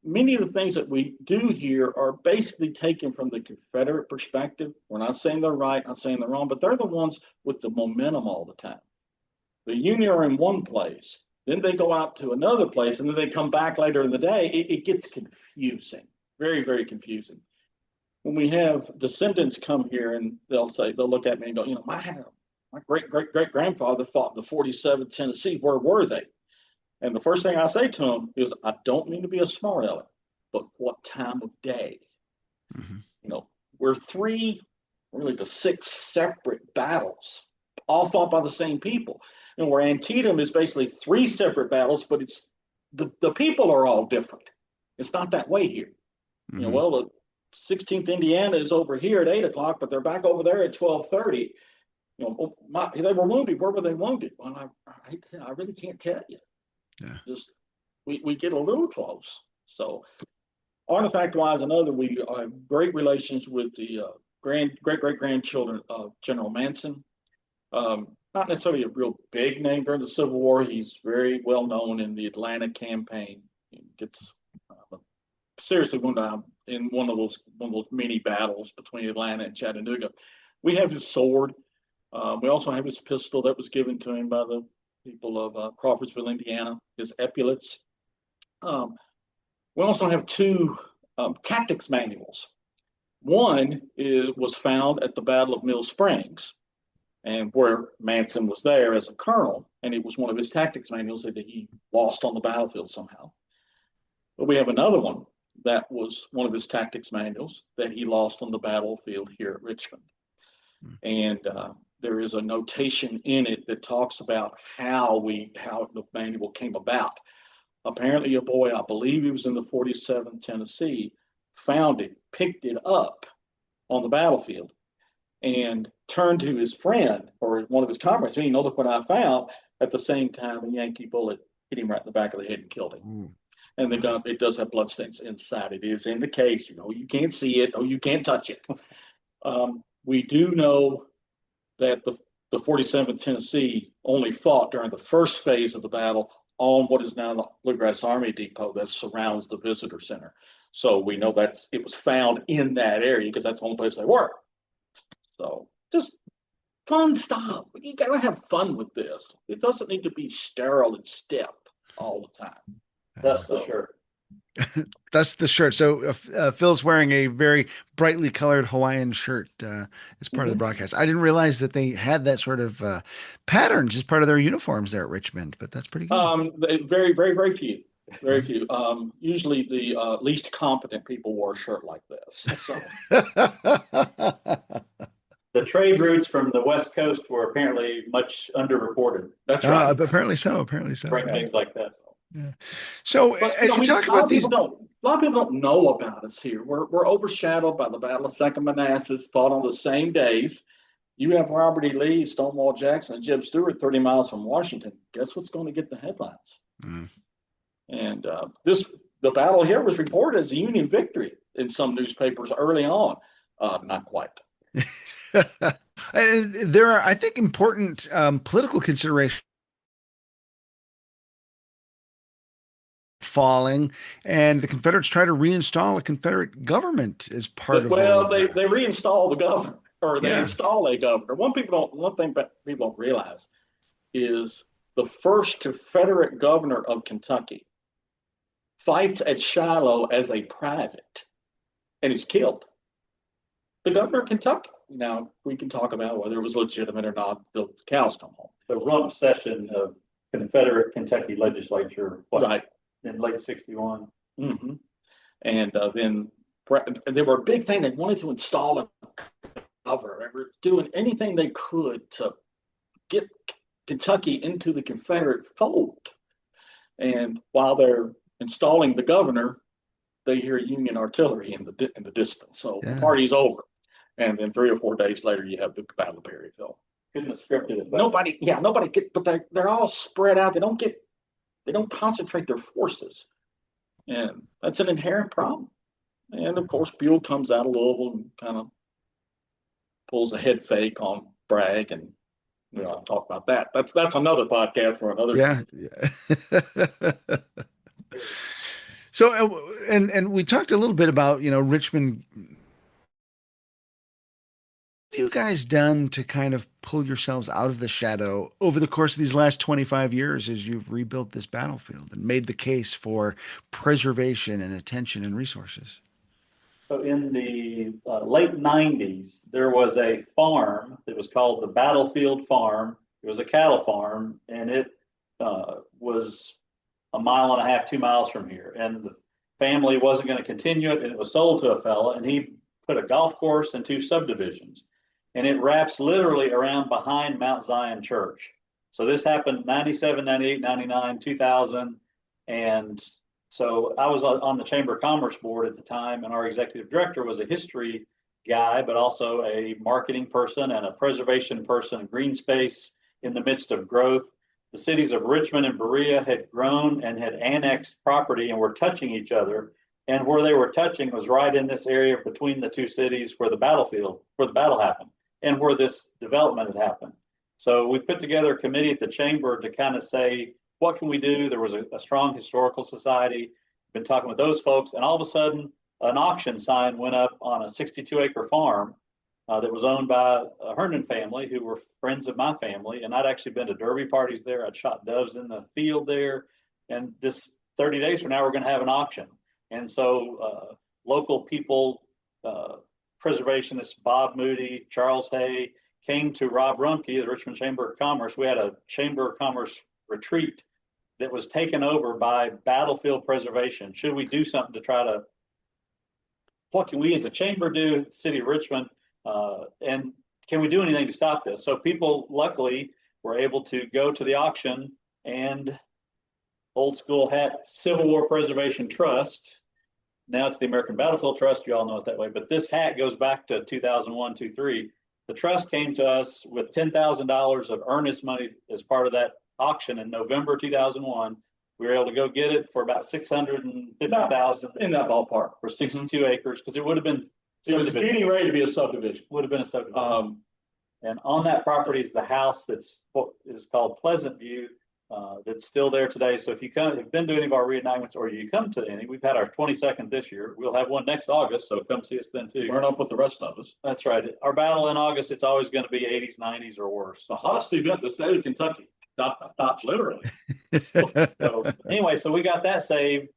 Many of the things that we do here are basically taken from the Confederate perspective. We're not saying they're right, not saying they're wrong, but they're the ones with the momentum all the time. The Union are in one place, then they go out to another place, and then they come back later in the day. It gets confusing, very, very confusing. When we have descendants come here and they'll look at me and go, my great great great grandfather fought in the 47th Tennessee. Where were they? And the first thing I say to them is, I don't mean to be a smart aleck, but what time of day? Mhm. We're really to six separate battles, all fought by the same people. And where Antietam is basically three separate battles, but it's the people are all different. It's not that way here. Mhm. The 16th Indiana is over here at 8 o'clock, but they're back over there at 12:30. They were wounded. Where were they wounded? Well, I really can't tell you. Yeah. Just we get a little close. So artifact wise, another we have great relations with the great great grandchildren of General Manson. Not necessarily a real big name during the Civil War. He's very well known in the Atlanta campaign. He gets seriously wounded in one of those mini battles between Atlanta and Chattanooga. We have his sword. We also have his pistol that was given to him by the people of Crawfordsville, Indiana, his epaulets. We also have two tactics manuals. One was found at the Battle of Mill Springs, and where Manson was there as a colonel, and it was one of his tactics manuals that he lost on the battlefield somehow. But we have another one that was one of his tactics manuals that he lost on the battlefield here at Richmond. And there is a notation in it that talks about how the manual came about. Apparently, a boy, I believe he was in the 47th Tennessee, found it, picked it up on the battlefield, and turned to his friend or one of his comrades. Look what I found. At the same time, a Yankee bullet hit him right in the back of the head and killed him. Ooh. And the gun, it does have bloodstains inside. It is in the case. You can't see it. You can't touch it. We do know that the 47th Tennessee only fought during the first phase of the battle on what is now the Bluegrass Army Depot that surrounds the visitor center. So we know that it was found in that area because that's the only place they were. So just fun stuff. You gotta have fun with this. It doesn't need to be sterile and stiff all the time. That's the So shirt. That's the shirt. So Phil's wearing a very brightly colored Hawaiian shirt as part of the broadcast. I didn't realize that they had that sort of patterns as part of their uniforms there at Richmond, but that's pretty good. very, very, very few. Very Yeah. few. Usually the least competent people wore a shirt like this. So The trade routes from the West Coast were apparently much underreported. that's right. Apparently so. Apparently so. Bring Yeah. things like that. Yeah. So But as you talk a lot about of people these, don't. A lot of people don't know about us here. We're overshadowed by the Battle of Second Manassas, fought on the same days. You have Robert E. Lee, Stonewall Jackson, and Jeb Stuart 30 miles from Washington. Guess what's going to get the headlines? Mm. And the battle here was reported as a Union victory in some newspapers early on. Not quite. There are, I think, important political considerations falling, and the Confederates try to reinstall a Confederate government as part of all Well, of they that. reinstall the governor, or they Yeah. install a governor. One thing people don't realize is the first Confederate governor of Kentucky fights at Shiloh as a private and is killed. The governor of Kentucky. Now we can talk about whether it was legitimate or not. The cows come home. The rump session of Confederate Kentucky legislature, Right. in late 61. Mm-hmm. And then they were a big thing. They wanted to install a governor. They were doing anything they could to get Kentucky into the Confederate fold. And while they're installing the governor, they hear Union artillery in the distance. So the Yeah. party's over. And then 3 or 4 days later, you have the Battle of Perryville. Couldn't have scripted it. Nobody get, but they're all spread out. They don't concentrate their forces. And that's an inherent problem. And of course, Buell comes out of Louisville and kind of pulls a head fake on Bragg, and I'll talk about that. That's another podcast for another. Yeah. So, and we talked a little bit about, Richmond. What have you guys done to kind of pull yourselves out of the shadow over the course of these last 25 years as you've rebuilt this battlefield and made the case for preservation and attention and resources? So in the late 90s, there was a farm that was called the Battlefield Farm. It was a cattle farm, and it was a mile and a half, 2 miles from here. And the family wasn't going to continue it, and it was sold to a fella, and he put a golf course and 2 subdivisions. And it wraps literally around behind Mount Zion Church. So this happened 97, 98, 99, 2000. And so I was on the Chamber of Commerce board at the time, and our executive director was a history guy, but also a marketing person and a preservation person, green space in the midst of growth. The cities of Richmond and Berea had grown and had annexed property and were touching each other. And where they were touching was right in this area between the 2 cities where the battle happened and where this development had happened. So we put together a committee at the chamber to kind of say, what can we do? There was a strong historical society. Been talking with those folks, and all of a sudden, an auction sign went up on a 62-acre farm that was owned by a Herndon family who were friends of my family. And I'd actually been to derby parties there. I'd shot doves in the field there. And this 30 days from now, we're going to have an auction. And so local people, preservationists, Bob Moody, Charles Hay, came to Rob Rumpke, the Richmond Chamber of Commerce. We had a Chamber of Commerce retreat that was taken over by battlefield preservation. Should we do something to try to, what can we as a chamber do, the city of Richmond, and can we do anything to stop this? So people luckily were able to go to the auction, and old school hat, Civil War Preservation Trust. Now it's the American Battlefield Trust. You all know it that way, but this hat goes back to 2001, 2, 3. The trust came to us with $10,000 of earnest money as part of that auction in November 2001. We were able to go get it for about $650,000 in that ballpark for 62 acres, because it would have been. It was getting ready to be a subdivision. Would have been a subdivision. And on that property is the house that's called Pleasant View. That's still there today. So if you have been to any of our reenactments, or you come to any, we've had our 22nd this year. We'll have one next August, so come see us then too. Burn up with the rest of us. That's right. Our battle in August, it's always going to be 80s, 90s, or worse. The hottest event in the state of Kentucky. Not literally. So anyway, so we got that saved.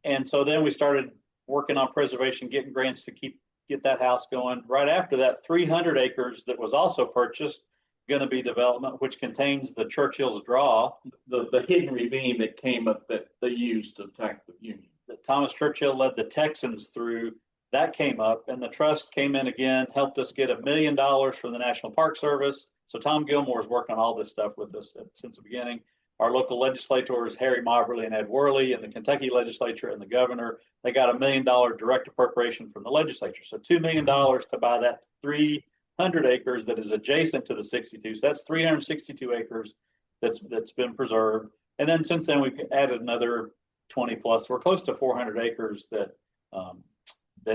And so then we started working on preservation, getting grants to get that house going. Right after that, 300 acres that was also purchased, going to be development, which contains the Churchill's Draw, the hidden ravine that came up that they used to attack the Union. That Thomas Churchill led the Texans through. That came up, and the trust came in again, helped us get $1 million from the National Park Service. So Tom Gilmore's worked on all this stuff with us since the beginning. Our local legislators, Harry Moberly and Ed Worley, and the Kentucky legislature and the governor, they got $1 million direct appropriation from the legislature. So $2 million to buy that 300 acres that is adjacent to the 62. So that's 362 acres that's been preserved. And then since then, we've added another 20 plus. We're close to 400 acres that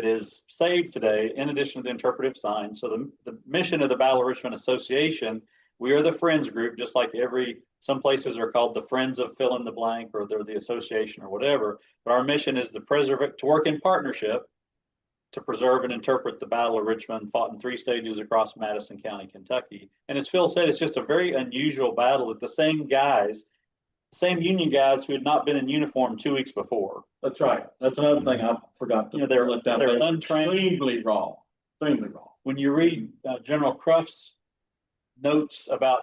is saved today, in addition to the interpretive signs. So the mission of the Battle of Richmond Association, we are the Friends group, just like some places are called the Friends of fill in the blank, or they're the association or whatever. But our mission is to work in partnership to preserve and interpret the Battle of Richmond, fought in 3 stages across Madison County, Kentucky. And as Phil said, it's just a very unusual battle that the same Union guys who had not been in uniform 2 weeks before. That's right. That's another thing I forgot to they're untrained. Extremely wrong. Extremely wrong. When you read General Cruft's notes about,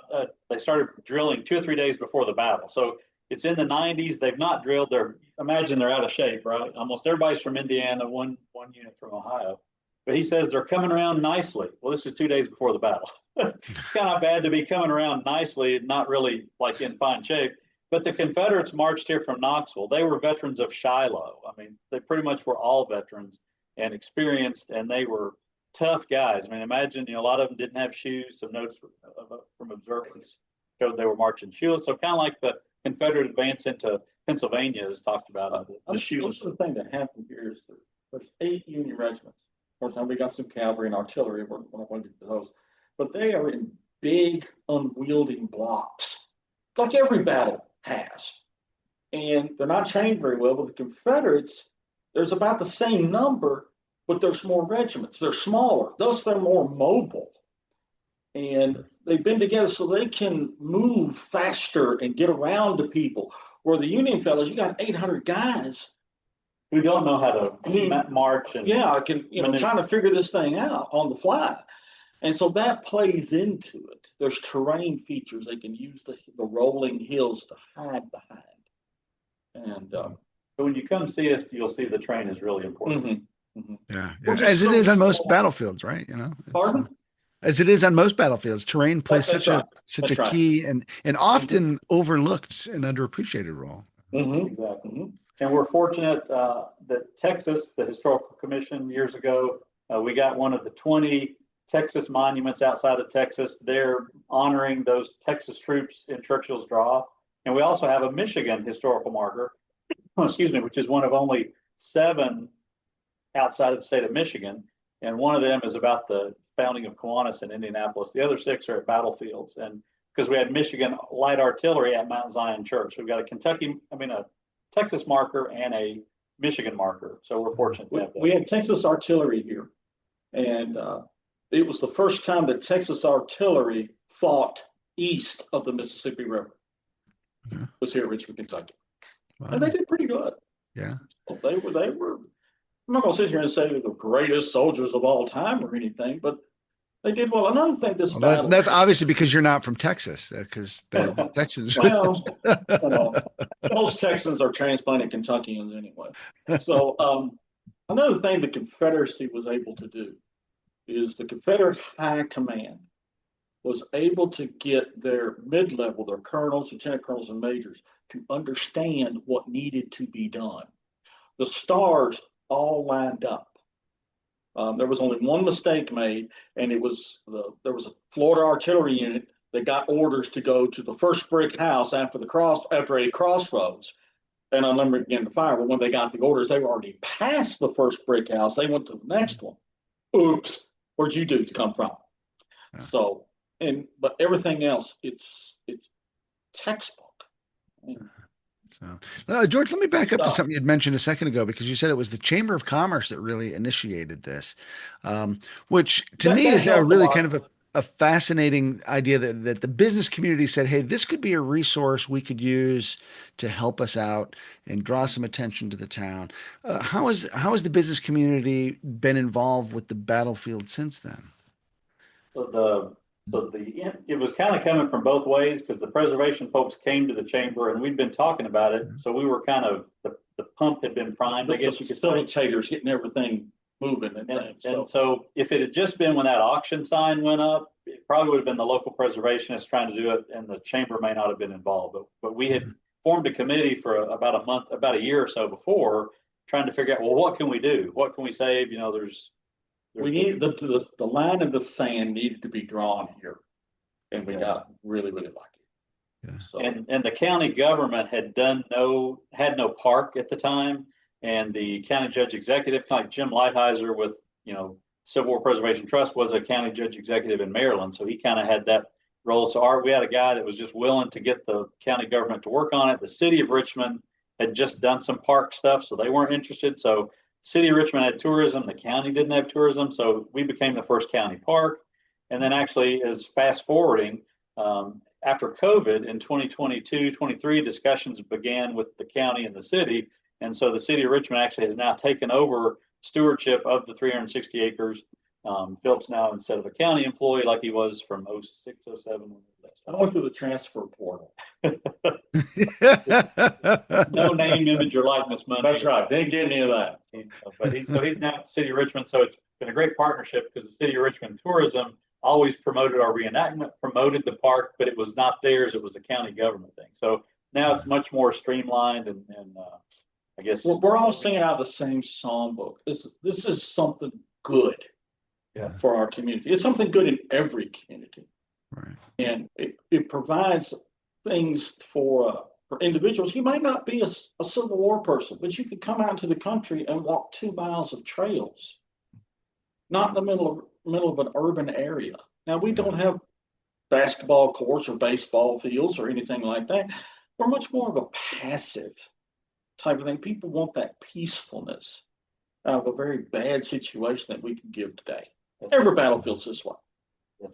they started drilling 2 or 3 days before the battle. So it's in the 90s. They've not drilled. Imagine they're out of shape, right? Almost everybody's from Indiana, one unit from Ohio. But he says they're coming around nicely. Well, this is 2 days before the battle. It's kind of bad to be coming around nicely, not really like in fine shape. But the Confederates marched here from Knoxville. They were veterans of Shiloh. I mean, they pretty much were all veterans and experienced, and they were tough guys. I mean, imagine, a lot of them didn't have shoes. Some notes from observers showed they were marching shoeless. So kind of like the Confederate advance into Pennsylvania is talked about. The shoeless. The thing that happened here is there's 8 Union regiments. Of course, now we got some cavalry and artillery. We're not going to get to those, but they are in big, unwieldy blocks, like every battle has, and they're not trained very well. With the Confederates, there's about the same number, but there's more regiments. They're smaller, thus they're more mobile, and they've been together so they can move faster and get around to people. Where the Union fellows, you got 800 guys who don't know how to march and trying to figure this thing out on the fly. And so that plays into it. There's terrain features. They can use the rolling hills to hide behind. And so when you come see us, you'll see the terrain is really important. Mm-hmm, mm-hmm. Yeah. As it is on most battlefields, right? Pardon? As it is on most battlefields, terrain plays such a key and often overlooked and underappreciated role. Mm-hmm. Exactly. Mm-hmm. And we're fortunate that Texas, the Historical Commission years ago, we got one of the 20 Texas monuments outside of Texas. They're honoring those Texas troops in Churchill's Draw. And we also have a Michigan historical marker, which is one of only 7 outside of the state of Michigan. And one of them is about the founding of Kiwanis in Indianapolis. The other 6 are at battlefields. And because we had Michigan light artillery at Mount Zion Church. We've got a Texas marker and a Michigan marker. So we're fortunate to have that. We had Texas artillery here. And it was the first time that Texas artillery fought east of the Mississippi River. It was here at Richmond, Kentucky. Wow. And they did pretty good. Yeah. They were, I'm not going to sit here and say they're the greatest soldiers of all time or anything, but they did well. Another thing, that's obviously because you're not from Texas, because the Texans. Well, most Texans are transplanted Kentuckians anyway. So another thing the Confederacy was able to do is the Confederate High Command was able to get their mid-level, their colonels, lieutenant colonels, and majors to understand what needed to be done. The stars all lined up. There was only one mistake made, and there was a Florida artillery unit that got orders to go to the first brick house after a crossroads, and unlimited began to fire. But when they got the orders, they were already past the first brick house. They went to the next one. Oops, where'd you dudes come from? Yeah. So, but everything else, it's textbook. Yeah. So, George, let me back up to something you had mentioned a second ago, because you said it was the Chamber of Commerce that really initiated this, which to me is a really kind of a fascinating idea that the business community said, hey, this could be a resource we could use to help us out and draw some attention to the town. How has the business community been involved with the battlefield since then? It was kind of coming from both ways, because the preservation folks came to the chamber and we'd been talking about it. So we were kind of, the pump had been primed, I guess you could say. Facilitators getting everything moving and things. And so if it had just been when that auction sign went up, it probably would have been the local preservationists trying to do it, and the chamber may not have been involved. But we had formed a committee for about a year or so before, trying to figure out, well, what can we do? What can we save? We need the line in the sand needed to be drawn here, and we got really, really lucky. Yeah. So. And the county government had had no park at the time, and the county judge executive, like Jim Lighthizer with Civil War Preservation Trust, was a county judge executive in Maryland, so he kind of had that role. So we had a guy that was just willing to get the county government to work on it. The city of Richmond had just done some park stuff, so they weren't interested. So City of Richmond had tourism, the county didn't have tourism, so we became the first county park. And then actually, as fast forwarding, after COVID in 2022-23, discussions began with the county and the city. And so the city of Richmond actually has now taken over stewardship of the 360 acres. Philip's now, instead of a county employee like he was from 06, 07. I went through the transfer portal. No name, image, or likeness money. That's right. Didn't get any of that. But he's now at the city of Richmond. So it's been a great partnership because the city of Richmond tourism always promoted our reenactment, promoted the park, but it was not theirs. It was a county government thing. So now it's much more streamlined and I guess we're all singing out of the same songbook. This is something good for our community. It's something good in every community. Right. And it provides things for individuals. You might not be a Civil War person, but you could come out into the country and walk 2 miles of trails, not in the middle of an urban area. Now, we don't have basketball courts or baseball fields or anything like that. We're much more of a passive type of thing. People want that peacefulness out of a very bad situation that we can give today. Every battlefield's this way.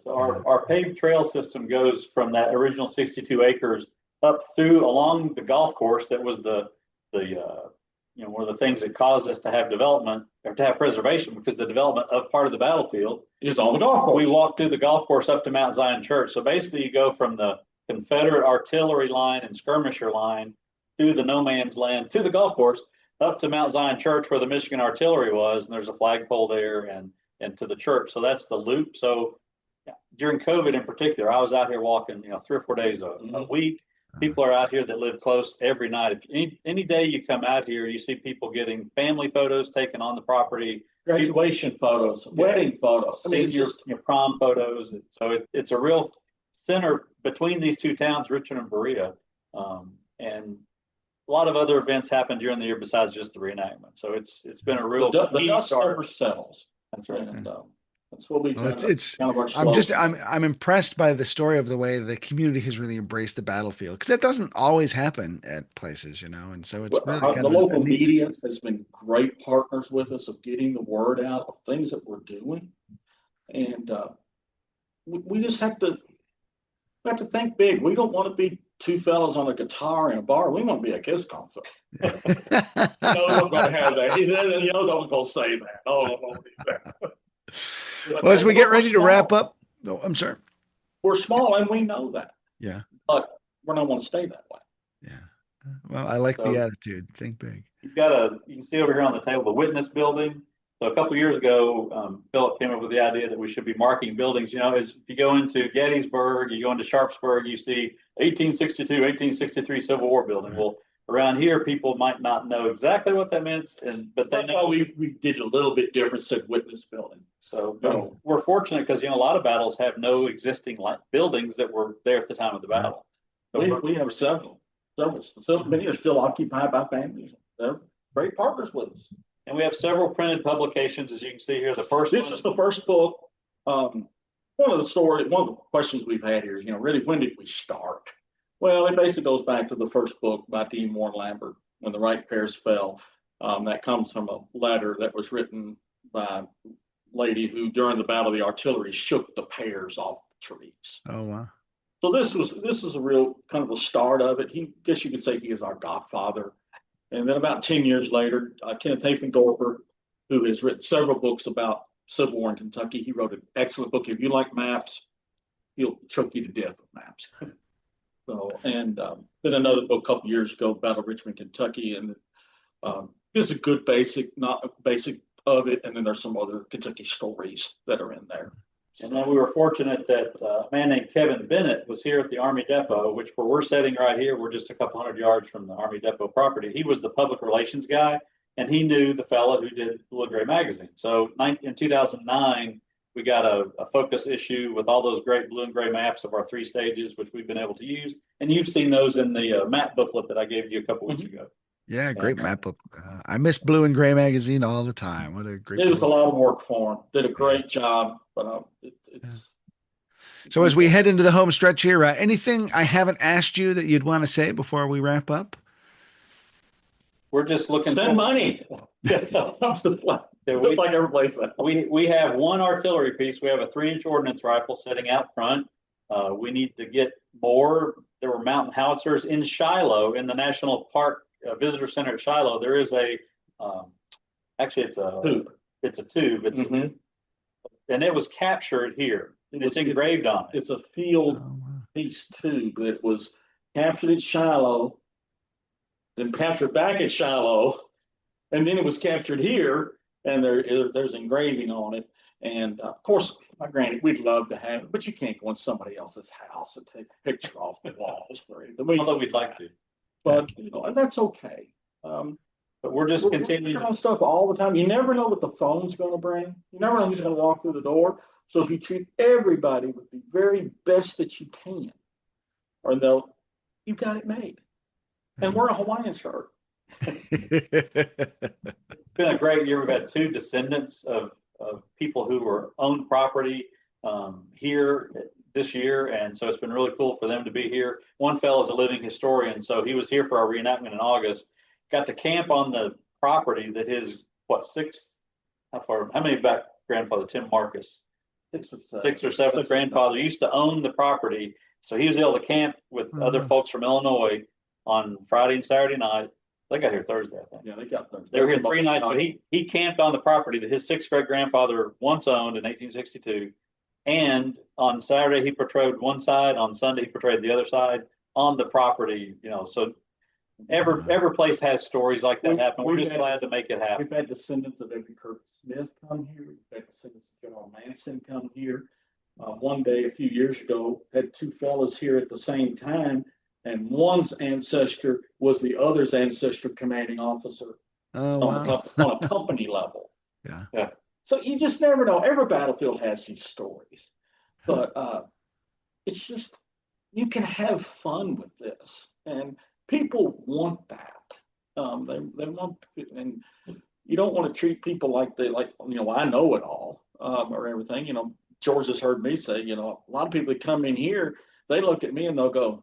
So our paved trail system goes from that original 62 acres up through along the golf course that was the one of the things that caused us to have development or to have preservation, because the development of part of the battlefield is on the golf course. We walked through the golf course up to Mount Zion Church. So basically you go from the Confederate artillery line and skirmisher line through the no man's land to the golf course up to Mount Zion Church where the Michigan artillery was, and there's a flagpole there and to the church. So that's the loop. So during COVID in particular, I was out here walking, 3 or 4 days a week. People are out here that live close every night. If any day you come out here, you see people getting family photos taken on the property, graduation photos, wedding photos. I mean, your prom photos. So it's a real center between these two towns, Richmond and Berea. And a lot of other events happen during the year besides just the reenactment. So it's been a real the dust never settles. That's right. And, that's what we it's kind of our slogan. I'm impressed by the story of the way the community has really embraced the battlefield, because that doesn't always happen at places, and so it's really kind the of local media has been great partners with us of getting the word out of things that we're doing, and we just have to think big. We don't want to be two fellas on a guitar in a bar. We want to be a Kiss concert. He knows I'm going to have that. He knows I was going to say that. Oh, well, as we get ready to wrap up, I'm sorry. We're small and we know that. Yeah. But we're not going to stay that way. Yeah. Well, I like the attitude. Think big. You can see over here on the table, the witness building. So a couple of years ago, Philip came up with the idea that we should be marking buildings. As if you go into Gettysburg, you go into Sharpsburg, you see 1862, 1863 Civil War building. Right. Well, around here, people might not know exactly what that meant, but that's why we did a little bit different, said witness building. So we're fortunate because a lot of battles have no existing buildings that were there at the time of the battle. So we have several. Many are still occupied by families. They're great partners with us. And we have several printed publications, as you can see here. This is the first book. One of the questions we've had here is, really, when did we start? Well, it basically goes back to the first book by Dean Warren Lambert, When the Right Pears Fell. That comes from a letter that was written by a lady who, during the Battle of the Artillery, shook the pears off the trees. Oh, wow. So this is a real kind of a start of it. I guess you could say he is our godfather. And then about 10 years later, Kenneth Hafendorfer, who has written several books about Civil War in Kentucky, he wrote an excellent book. If you like maps, he'll choke you to death with maps. Then another book a couple years ago, Battle of Richmond, Kentucky, and this is a good basic of it. And then there's some other Kentucky stories that are in there. And then we were fortunate that a man named Kevin Bennett was here at the Army Depot, which where we're sitting right here, we're just a couple hundred yards from the Army Depot property. He was the public relations guy, and he knew the fella who did Blue and Gray magazine. So in 2009, we got a focus issue with all those great blue and gray maps of our 3 stages, which we've been able to use. And you've seen those in the map booklet that I gave you a couple weeks ago. Yeah, great map book. I miss Blue and Gray magazine all the time. What a great It was a lot of work for him. Did a great job, but it's. So as we head into the home stretch here, anything I haven't asked you that you'd want to say before we wrap up? We're just looking for money. Just like everybody said. We have one artillery piece. We have a 3-inch ordnance rifle sitting out front. We need to get more. There were mountain howitzers in Shiloh in the National Park Visitor Center at Shiloh. There is actually it's a tube. It's a and it was captured here. It's engraved on it. It's a field Oh, wow. piece too, but it was captured at Shiloh, then captured back at Shiloh, and then it was captured here, and there's engraving on it. And of course, granted, we'd love to have it, but you can't go in somebody else's house and take a picture off the walls or anything. Although we'd like to, But and that's okay. but we're just continuing on stuff all the time. You never know what the phone's going to bring. You never know who's going to walk through the door. So if you treat everybody with the very best that you can, or you got it made. And we're a Hawaiian shirt. It's been a great year. We've had two descendants of people who were owned property here this year. And so it's been really cool for them to be here. One fellow is a living historian. So he was here for our reenactment in August, got to camp on the property that his, how many back grandfather, Tim Marcus? Sixth or seventh grandfather used to own the property. So he was able to camp with other folks from Illinois on Friday and Saturday night. They got here Thursday, I think. Yeah, they got Thursday. They were here 3 nights, but he camped on the property that his sixth great grandfather once owned in 1862. And on Saturday he portrayed one side, on Sunday he portrayed the other side on the property. So every place has stories like that happen. We're just glad to make it happen. We've had descendants of Edward Curtis Smith come here. We've had descendants of General Manson come here. One day a few years ago, had two fellas here at the same time, and one's ancestor was the other's ancestor commanding officer on a company level. Yeah. So you just never know. Every battlefield has these stories, but it's just, you can have fun with this, and people want that. They want, and you don't want to treat people like I know it all or everything. George has heard me say, a lot of people that come in here, they look at me and they'll go,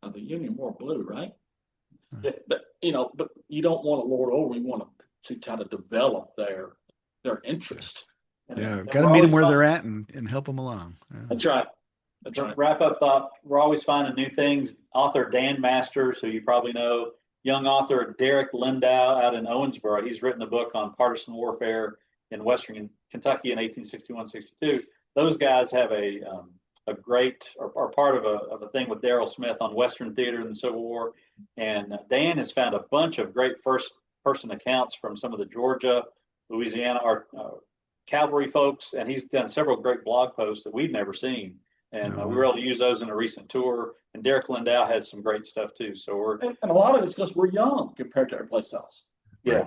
oh, the Union wore blue, right? But you don't want to lord over. You want to kind of develop their interest. Yeah, got to meet them where they're at and help them along. Yeah. That's right. That's right. Wrap up thought. We're always finding new things. Author Dan Masters, who you probably know, young author Derek Lindau out in Owensboro. He's written a book on partisan warfare in Western Kentucky in 1861-62. Those guys have a great, are part of a thing with Daryl Smith on Western theater in the Civil War. And Dan has found a bunch of great first person accounts from some of the Georgia, Louisiana, cavalry folks. And he's done several great blog posts that we've never seen. And we were able to use those in a recent tour. And Derek Lindau has some great stuff too. So and a lot of it's because we're young compared to every place else. Yeah.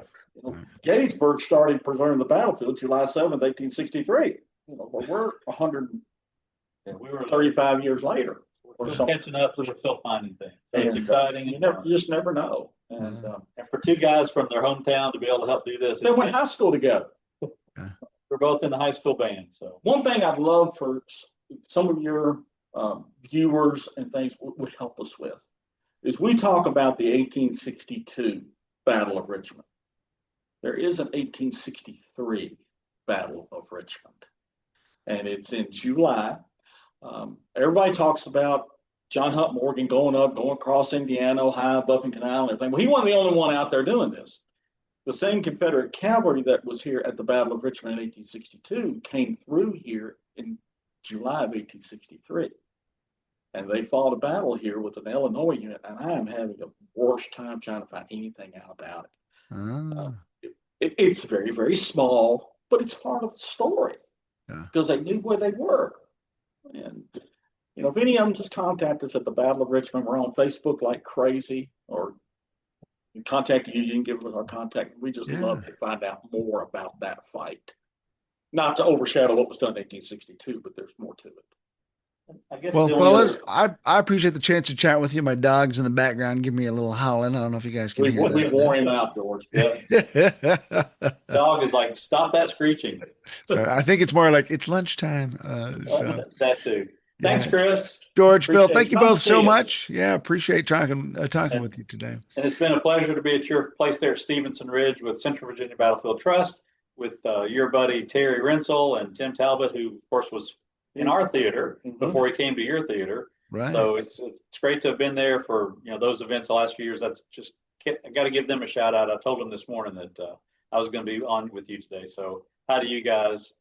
Gettysburg started preserving the battlefield July 7th, 1863. We're 135 years later. We're catching up, so we're still finding things. So it's exciting. You just never know. And for two guys from their hometown to be able to help do this. They went to high school together. We're both in the high school band. So one thing I'd love for some of your viewers and things would help us with is we talk about the 1862 Battle of Richmond. There is an 1863 Battle of Richmond, and it's in July. Everybody talks about John Hunt Morgan going across Indiana, Ohio, Buffington Canal, and everything. Well, he wasn't the only one out there doing this. The same Confederate cavalry that was here at the Battle of Richmond in 1862 came through here in July of 1863. And they fought a battle here with an Illinois unit, and I am having a worse time trying to find anything out about it. It's very, very small, but it's part of the story because they knew where they were. And, if any of them just contact us at the Battle of Richmond, we're on Facebook like crazy, or contact you can give us our contact. We just love to find out more about that fight. Not to overshadow what was done in 1862, but there's more to it. I guess well, fellas, I appreciate the chance to chat with you. My dog's in the background give me a little howling. I don't know if you guys can hear that. We wore him out, George. Dog is like, stop that screeching. So I think it's more like it's lunchtime. That too. Thanks, Chris. George, Phil, thank you both so much. Yeah, appreciate talking with you today. And it's been a pleasure to be at your place there at Stevenson Ridge with Central Virginia Battlefield Trust, with your buddy Terry Rensel and Tim Talbot, who of course was in our theater before he came to your theater. Right. So it's great to have been there for those events the last few years. That's just, I got to give them a shout out. I told them this morning that I was going to be on with you today. So hi to you guys.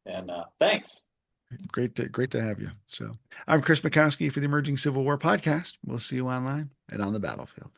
And thanks. Great to have you. So I'm Chris Mikowski for the Emerging Civil War podcast. We'll see you online and on the battlefield.